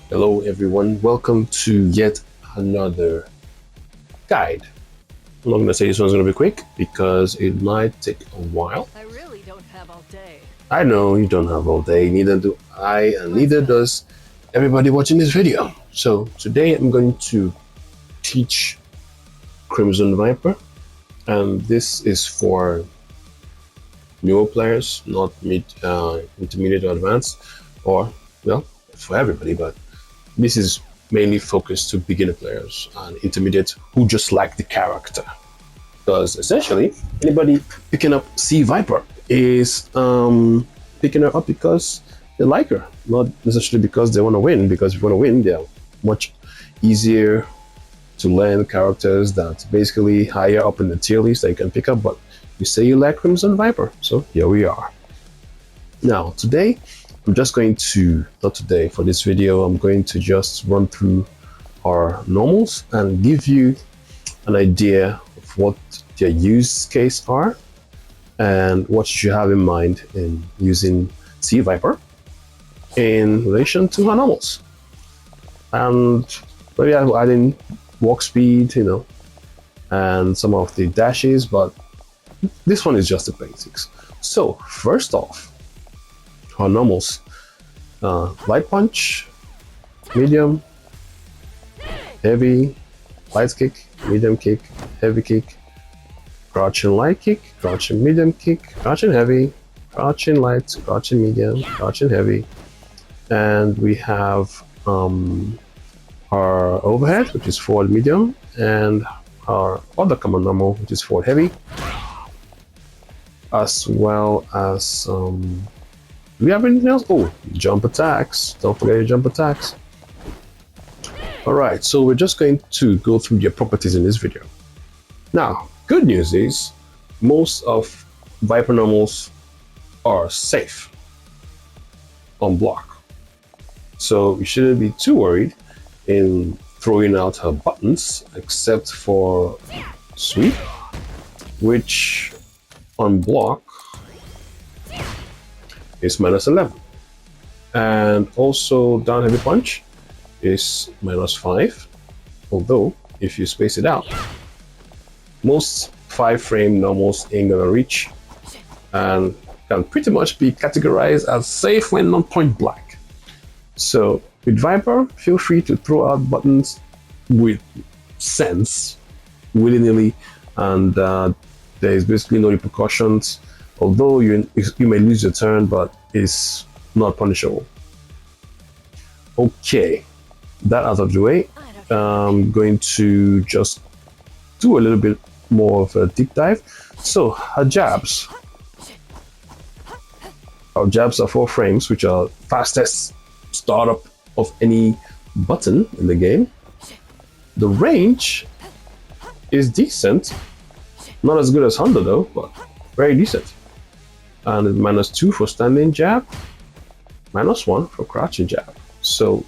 Hello everyone, welcome to yet another guide. I'm not going to say this one's going to be quick because it might take a while. I really don't have all day. I know you don't have all day, neither do I, and neither does everybody watching this video. So today I'm going to teach Crimson Viper, and this is for newer players, not intermediate or advanced, or well, for everybody, but this is mainly focused to beginner players and intermediate who just like the character. Because essentially, anybody picking up CViper is picking her up because they like her, not necessarily because they want to win. Because if you want to win, they're much easier to learn characters that basically higher up in the tier list that you can pick up. But you say you like Crimson Viper, so here we are. Now, today, I'm just going to, not today, for this video, I'm going to just run through our normals and give you an idea of what their use case are and what you should have in mind in using CViper in relation to our normals. And maybe I'm adding walk speed, and some of the dashes, but this one is just the basics. So, first off, our normals: light punch, medium, heavy, light kick, medium kick, heavy kick, crouching light kick, crouching medium kick, crouching heavy, crouching light, crouching medium, crouching heavy, and we have our overhead, which is forward medium, and our other common normal, which is forward heavy, as well as do we have anything else? Oh, jump attacks. Don't forget your jump attacks. Alright, so we're just going to go through your properties in this video. Now, good news is most of Viper normals are safe on block. So you shouldn't be too worried in throwing out her buttons, except for sweep, which on block is -11. And also down heavy punch is -5. Although, if you space it out, most 5-frame normals ain't gonna reach and can pretty much be categorized as safe when not point blank. So with Viper, feel free to throw out buttons with sense, willy-nilly, and there is basically no repercussions. Although you may lose your turn, but it's not punishable. Okay, that out of the way, I'm going to just do a little bit more of a deep dive. So her jabs. Our jabs are 4 frames, which are fastest startup of any button in the game. The range is decent. Not as good as Honda though, but very decent. And -2 for standing jab, -1 for crouching jab. So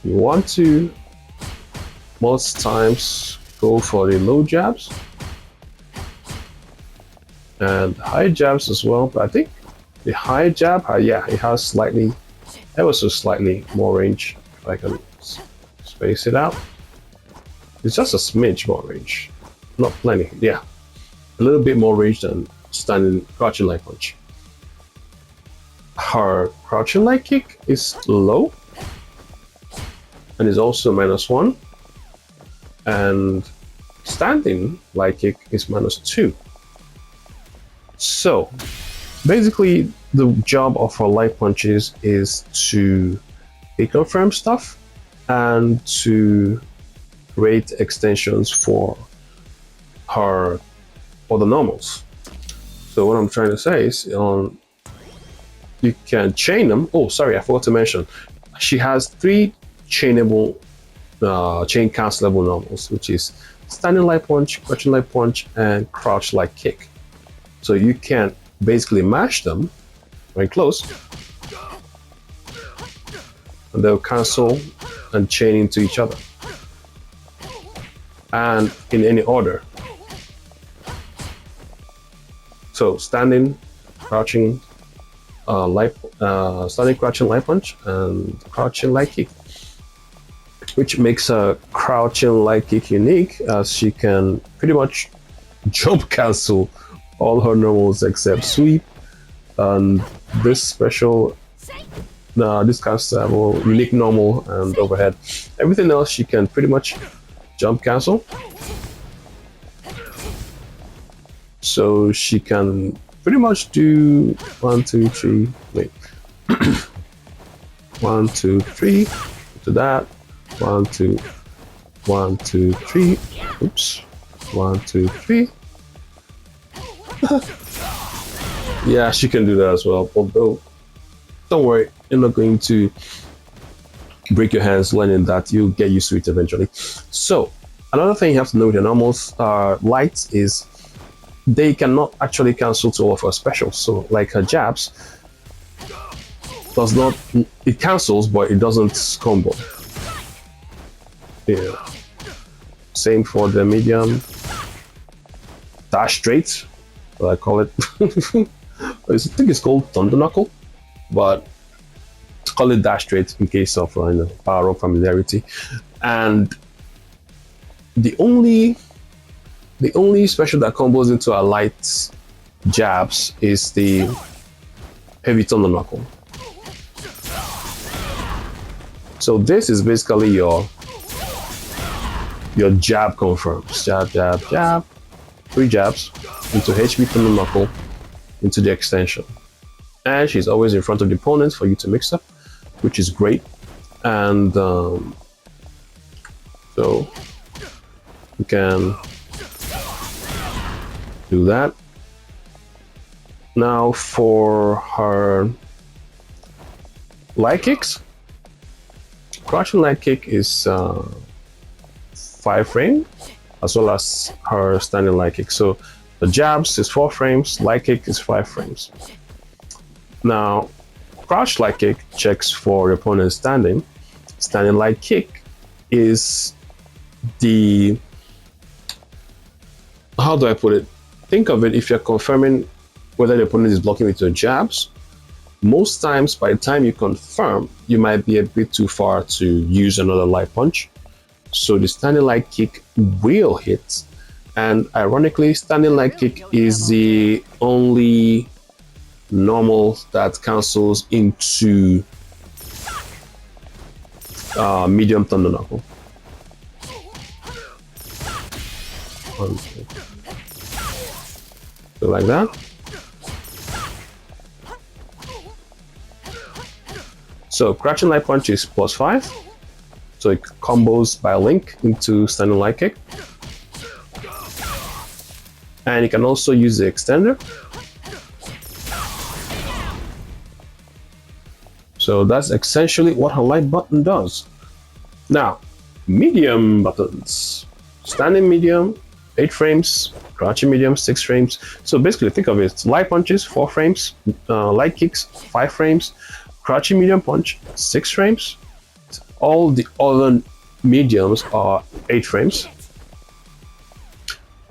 you want to most times go for the low jabs and high jabs as well. But I think the high jab, yeah, it has slightly, ever so slightly more range. If I can space it out, it's just a smidge more range, not plenty. Yeah. A little bit more range than standing crouching light punch. Her crouching light kick is low and is also -1, and standing light kick is -2. So basically the job of her light punches is to reconfirm stuff and to create extensions for her the normals. So what I'm trying to say is you can chain them. Oh, sorry, I forgot to mention. She has 3 chainable chain cancelable normals, which is standing light punch, crouching light punch, and crouch light kick. So you can basically mash them when close, and they'll cancel and chain into each other, and in any order. So standing, crouching, standing crouching light punch and crouching light kick, which makes a crouching light kick unique, as she can pretty much jump cancel all her normals except sweep, and this special this casts unique normal and overhead. Everything else she can pretty much jump cancel, so she can pretty much do 1, 2, 3. Wait, 1, 2, 3 to that. 1, 2, 1, 2, 3. Oops. 1, 2, 3. Yeah, she can do that as well. Although, don't worry, you're not going to break your hands learning that. You'll get used to it eventually. So, another thing you have to know with your normals lights is they cannot actually cancel to all of her specials. So, like her jabs, does not, it cancels, but it doesn't combo. Yeah. Same for the medium dash straight, what I call it. I think it's called Thunder Knuckle, but call it dash straight in case of power up familiarity. And the only special that combos into a light jabs is the heavy Thunder Knuckle. So this is basically your jab confirms. Jab, jab, jab. 3 jabs into HP Thunder Knuckle into the extension. And she's always in front of the opponent for you to mix up, which is great. And so you can do that. Now for her light kicks, crouching light kick is 5 frame, as well as her standing light kick. So the jabs is 4 frames, light kick is 5 frames. Now, crouch light kick checks for your opponent's standing. Standing light kick is the, how do I put it? Think of it, if you're confirming whether the opponent is blocking with your jabs, most times by the time you confirm, you might be a bit too far to use another light punch. So the standing light kick will hit, and ironically, standing light kick is the only normal that cancels into medium Thunder Knuckle. So like that. So crouching light punch is +5. So it combos by a link into standing light kick. And you can also use the extender. So that's essentially what her light button does. Now, medium buttons. Standing medium, 8 frames. Crouching medium, 6 frames. So basically think of it, light punches, 4 frames. Light kicks, 5 frames. Crouching medium punch, 6 frames. All the other mediums are 8 frames.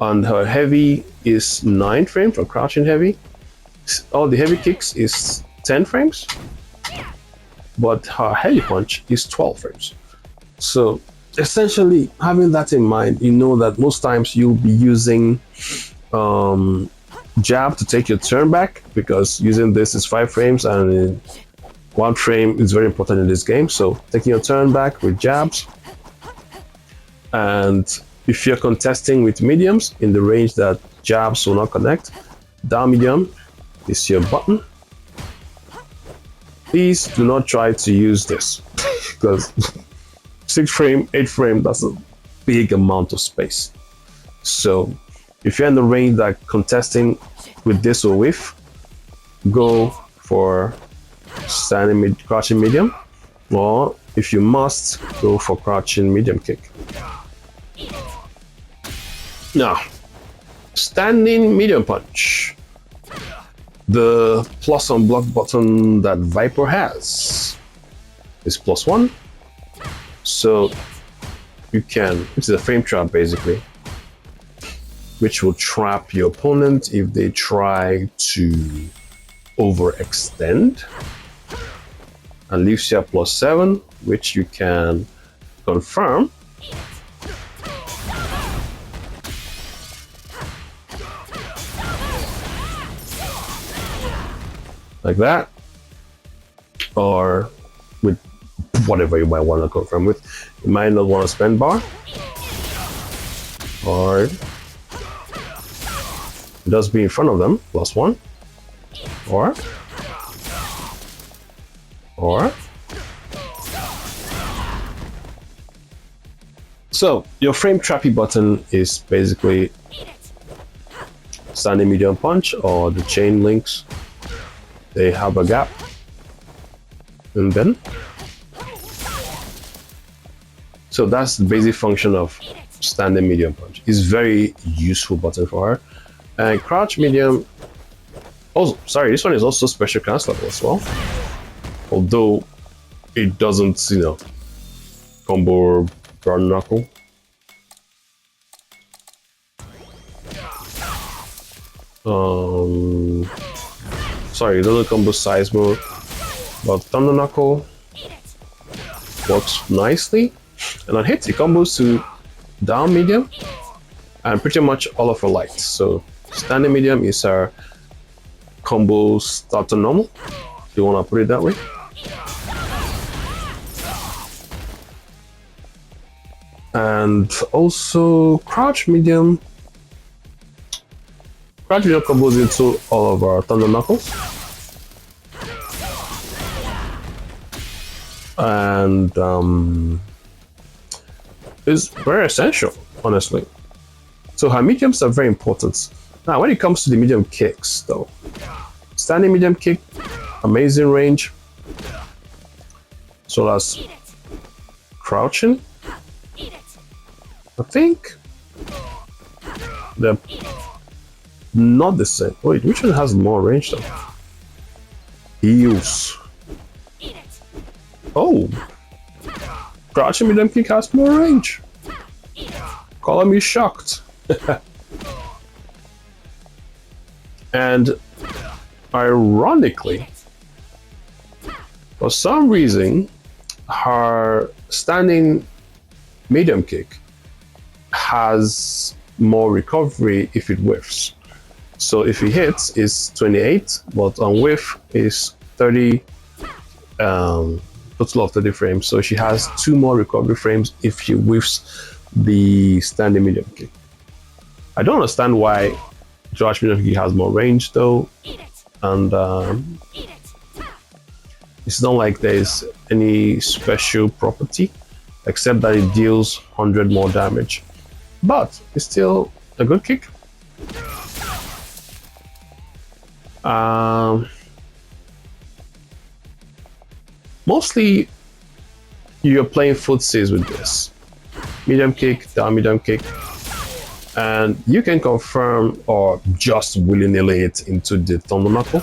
And her heavy is 9 frames for crouching heavy. All the heavy kicks is 10 frames. But her heavy punch is 12 frames. So essentially, having that in mind, you know that most times you'll be using jab to take your turn back, because using this is 5 frames and 1 frame is very important in this game. So taking your turn back with jabs. And if you're contesting with mediums in the range that jabs will not connect, down medium is your button. Please do not try to use this because 6 frame, 8 frame, that's a big amount of space. So if you're in the range that contesting with this or with, go for standing crouching medium, or if you must, go for crouching medium kick. Now, standing medium punch. The plus on block button that Viper has is +1. So you can, it's a frame trap basically, which will trap your opponent if they try to overextend and leaves you at +7, which you can confirm. Like that, or with whatever you might want to confirm with. You might not want to spend bar, or just be in front of them, +1, or so your frame trappy button is basically standing medium punch or the chain links. They have a gap, and then so that's the basic function of standing medium punch. It's very useful button for her. And crouch medium, oh sorry, this one is also special cancelable as well, although it doesn't, you know, combo brown knuckle. Sorry, it doesn't combo size mode, but thunder knuckle works nicely, and on hits it combos to down medium and pretty much all of her lights. So standing medium is our combo start to normal, if you want to put it that way. And also crouch medium combos into all of our thunder knuckles, and is very essential, honestly. So her mediums are very important. Now when it comes to the medium kicks though, standing medium kick, amazing range, so that's crouching. I think they're not the same. Wait, which one has more range though? Heels. Oh, crouching medium kick has more range. Color me shocked. And ironically, for some reason, her standing medium kick has more recovery if it whiffs. So if it hits, it's 28, but on whiff is 30, total of 30 frames. So she has 2 more recovery frames if she whiffs the standing medium kick. I don't understand why Josh medium kick has more range though, and it's not like there's any special property except that it deals 100 more damage, but it's still a good kick. Mostly you're playing footsies with this. Medium kick, down medium kick, and you can confirm or just willy-nilly it into the thunder knuckle,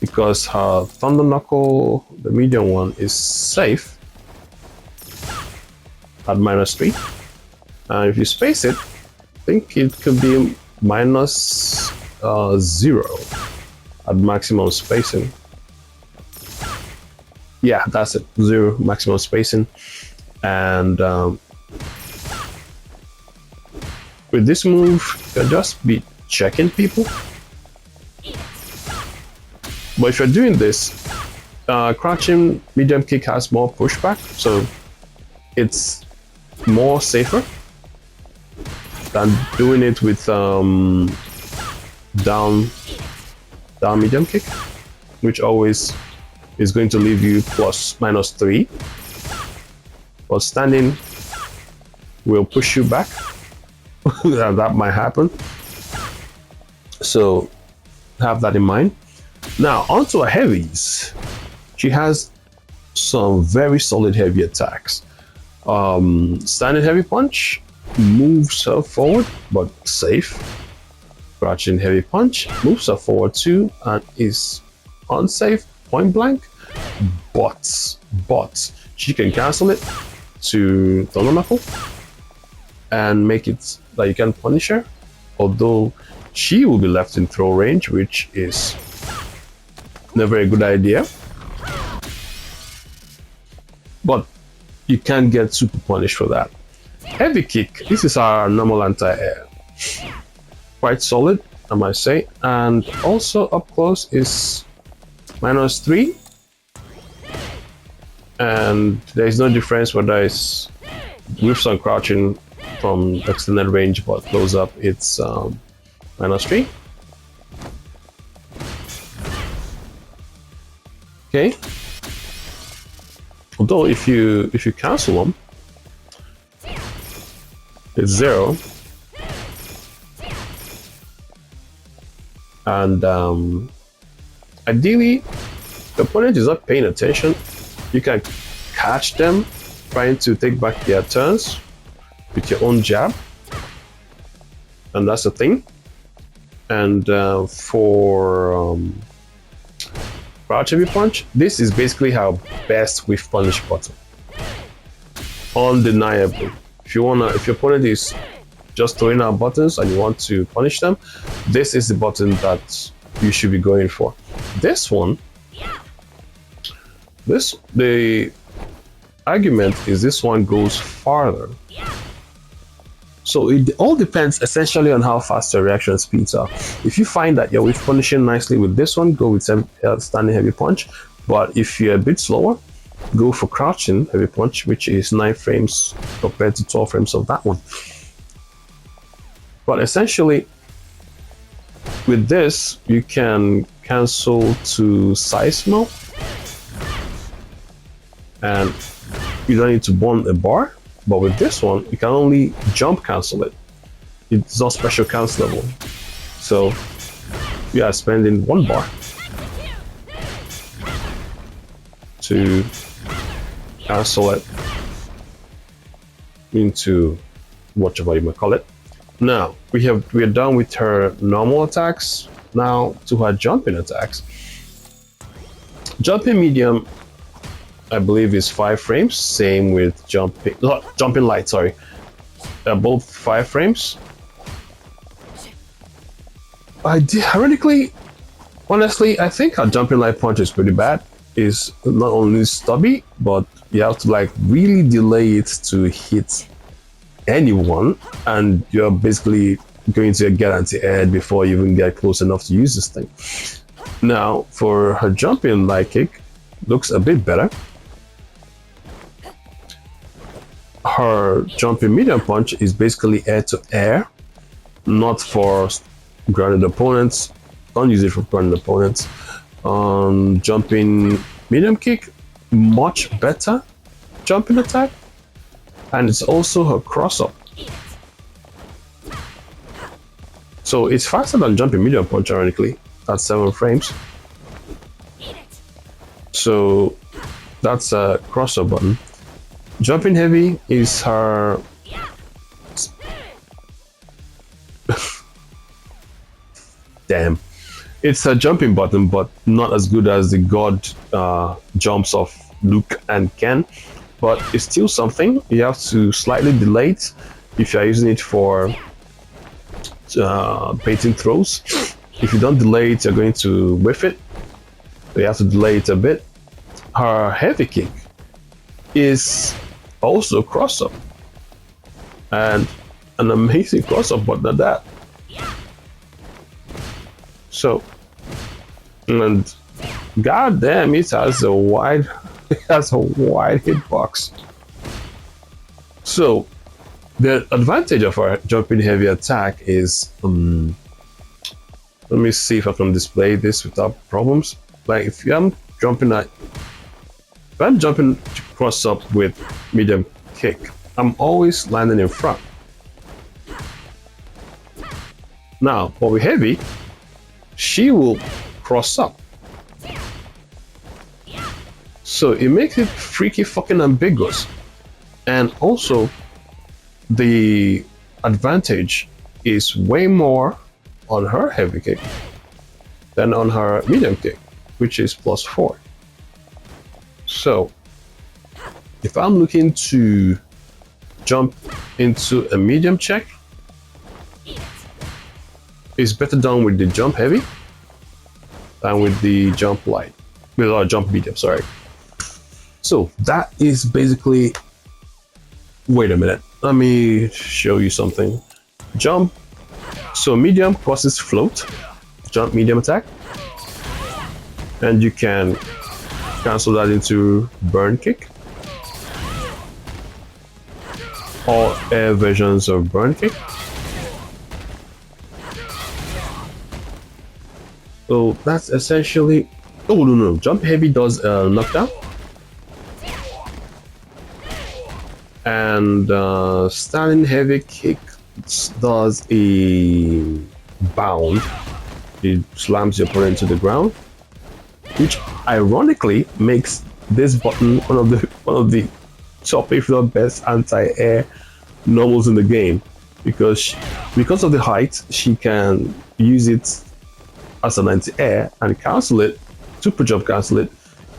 because her thunder knuckle, the medium one, is safe at -3, and if you space it, I think it could be -0 at maximum spacing. Yeah, that's it, 0 maximum spacing. And with this move, you can just be checking people. But if you're doing this, crouching medium kick has more pushback, so it's more safer than doing it with down medium kick, which always is going to leave you ±3. But standing will push you back. That might happen. So have that in mind. Now onto her heavies. She has some very solid heavy attacks. Standing heavy punch moves her forward, but safe. Crouching heavy punch moves her forward too, and is unsafe, point blank. But she can cancel it to thunder knuckle and make it that you can punish her, although she will be left in throw range, which is never a good idea. But you can't get super punished for that. Heavy kick, this is our normal anti-air. Quite solid, I might say. And also up close is -3. And there's no difference whether it's whiffs on crouching from extended range, but close up it's -3. Okay. Although if you cancel them, it's 0. And ideally, the opponent is not paying attention. You can catch them trying to take back their turns with your own jab, and that's the thing. And for crouch heavy punch, this is basically our best whiff punish button. Undeniable. If your opponent is just throwing out buttons and you want to punish them, this is the button that you should be going for. This one, the argument is this one goes farther. So it all depends essentially on how fast your reaction speeds are. If you find that you're whiff punishing nicely with this one, go with standing heavy punch. But if you're a bit slower, go for crouching heavy punch, which is 9 frames compared to 12 frames of that one. But essentially, with this, you can cancel to seismo, and you don't need to burn a bar. But with this one, you can only jump cancel it. It's not special cancelable. So you are spending 1 bar to cancel it into whatever you may call it. Now we are done with her normal attacks. Now to her jumping attacks. Jumping medium, I believe, is 5 frames. Same with jumping light. Sorry, they're both 5 frames. Ironically, honestly, I think her jumping light punch is pretty bad. It's not only stubby, but you have to like really delay it to hit anyone, and you're basically going to get anti-air before you even get close enough to use this thing. Now, for her jumping light kick, looks a bit better. Her jumping medium punch is basically air to air, not for grounded opponents. Don't use it for grounded opponents. Jumping medium kick, much better jumping attack, and it's also her cross up. So it's faster than jumping medium punch, ironically, at 7 frames. So that's a cross up button. Jumping heavy is her damn. It's a jumping button, but not as good as the god jumps of Luke and Ken. But it's still something. You have to slightly delay it if you're using it for baiting throws. If you don't delay it, you're going to whiff it. So you have to delay it a bit. Her heavy kick is also cross up, and an amazing cross up button at that. So, and goddamn, it has a wide hitbox. So the advantage of our jumping heavy attack is let me see if I can display this without problems. Like if I'm jumping cross up with medium kick, I'm always landing in front. Now, but with heavy, she will cross up. So it makes it freaky fucking ambiguous. And also, the advantage is way more on her heavy kick than on her medium kick, which is +4. So, if I'm looking to jump into a medium check, it's better done with the jump heavy. and with the jump light, with our jump medium, sorry. So that is basically, wait a minute, let me show you something. Jump, so medium crosses float, jump medium attack, and you can cancel that into burn kick, or air versions of burn kick. So that's essentially, oh no, jump heavy does knockdown, and standing heavy kick does a bound. It slams your opponent to the ground, which ironically makes this button one of the top, if not best, anti-air normals in the game, because of the height, she can use it as an anti-air and cancel it, super jump cancel it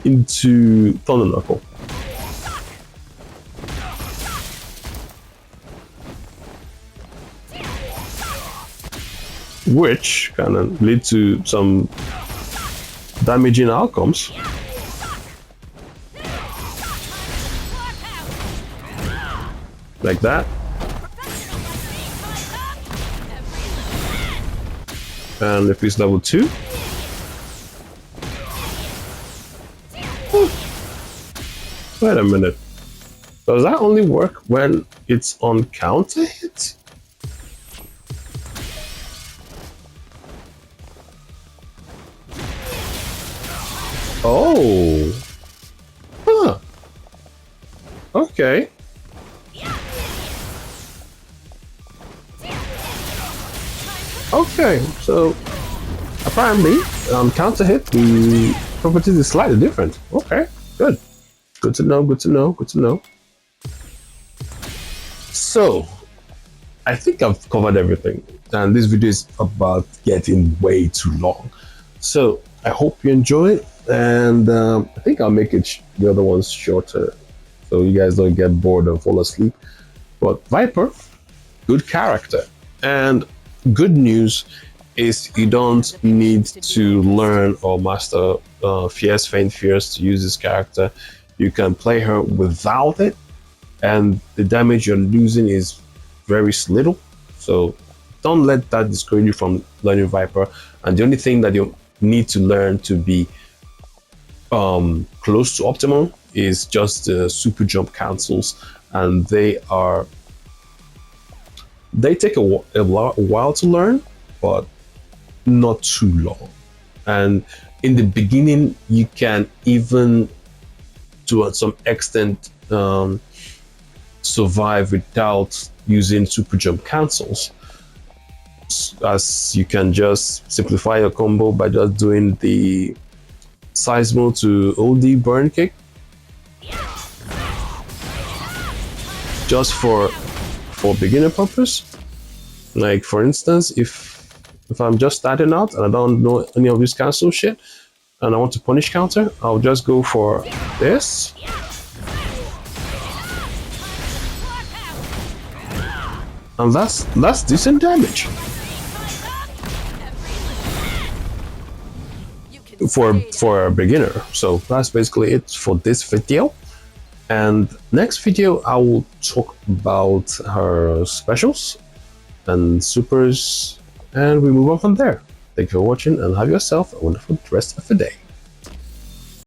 into Thunder Knuckle. Which can lead to some damaging outcomes. Like that. And if it's level 2. Wait a minute. Does that only work when it's on counter hit? Oh. Huh. Okay. Okay, so apparently counter hit, the properties is slightly different. Okay, good. Good to know, good to know, good to know. So I think I've covered everything, and this video is about getting way too long. So I hope you enjoy it, and I think I'll make it the other ones shorter so you guys don't get bored and fall asleep. But Viper, good character, and good news is you don't need to learn or master Fierce Feint Fierce to use this character. You can play her without it, and the damage you're losing is very little. So don't let that discourage you from learning Viper. And the only thing that you need to learn to be close to optimal is just the super jump cancels, and they take a while to learn, but not too long. And in the beginning, you can even, to some extent, survive without using super jump cancels, as you can just simplify your combo by just doing the Seismo to OD burn kick, just for beginner purpose. Like for instance, if I'm just starting out and I don't know any of this cancel shit and I want to punish counter, I'll just go for this. And that's decent damage for a beginner. So that's basically it for this video. And next video I will talk about her specials and supers, and we move on from there. Thank you for watching, and have yourself a wonderful rest of the day.